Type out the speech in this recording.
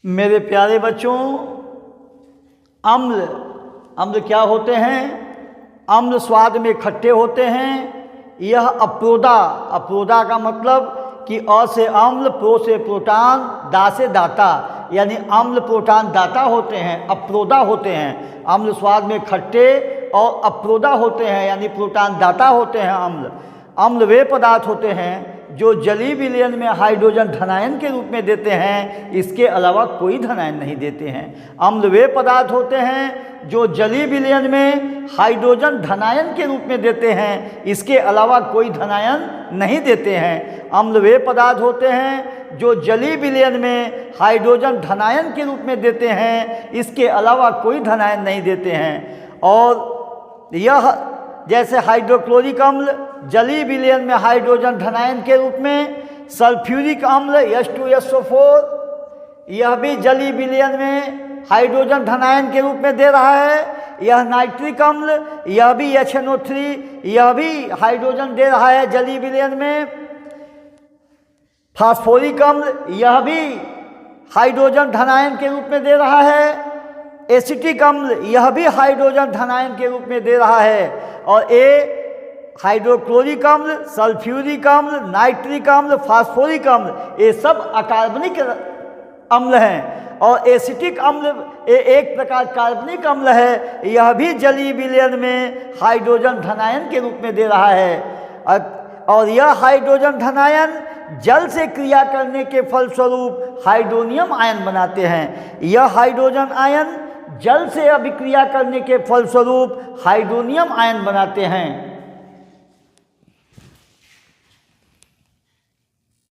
मेरे प्यारे बच्चों, अम्ल अम्ल क्या होते हैं? अम्ल स्वाद में खट्टे होते हैं। यह अप्रोदा, अप्रोदा का मतलब कि अ से अम्ल, प्रो से प्रोटान, दा से दाता, यानी अम्ल प्रोटान दाता होते हैं, अप्रोदा होते हैं। अम्ल स्वाद में खट्टे और अप्रोदा होते हैं, यानी प्रोटान दाता होते हैं अम्ल। अम्ल वे पदार्थ होते हैं जो जलीय विलयन में हाइड्रोजन धनायन के रूप में देते हैं, इसके अलावा कोई धनायन नहीं देते हैं। अम्ल वे पदार्थ होते हैं जो जलीय विलयन में हाइड्रोजन धनायन के रूप में देते हैं, इसके अलावा कोई धनायन नहीं देते हैं। अम्ल वे पदार्थ होते हैं जो जलीय विलयन में हाइड्रोजन धनायन के रूप में देते हैं, इसके अलावा कोई धनायन नहीं देते हैं। और यह जैसे हाइड्रोक्लोरिक अम्ल जलीय विलयन में हाइड्रोजन धनायन के रूप में, सल्फ्यूरिक अम्ल H2SO4 यह भी जलीय विलयन में हाइड्रोजन धनायन के रूप में दे रहा है। यह नाइट्रिक अम्ल, यह भी HNO3, यह भी हाइड्रोजन दे रहा है जलीय विलयन में। फास्फोरिक अम्ल, यह भी हाइड्रोजन धनायन के रूप में दे रहा है। एसिटिक अम्ल, यह भी हाइड्रोजन धनायन के रूप में दे रहा है। और ए हाइड्रोक्लोरिक अम्ल, सल्फ्यूरिक अम्ल, नाइट्रिक अम्ल, फास्फोरिक अम्ल, ये सब अकार्बनिक अम्ल हैं। और एसिटिक अम्ल एक प्रकार कार्बनिक अम्ल है, यह भी जलीय विलयन में हाइड्रोजन धनायन के रूप में दे रहा है। और यह हाइड्रोजन धनायन जल से क्रिया करने के फलस्वरूप हाइड्रोनियम आयन बनाते हैं। यह हाइड्रोजन आयन जल से अभिक्रिया करने के फलस्वरूप हाइड्रोनियम आयन बनाते हैं।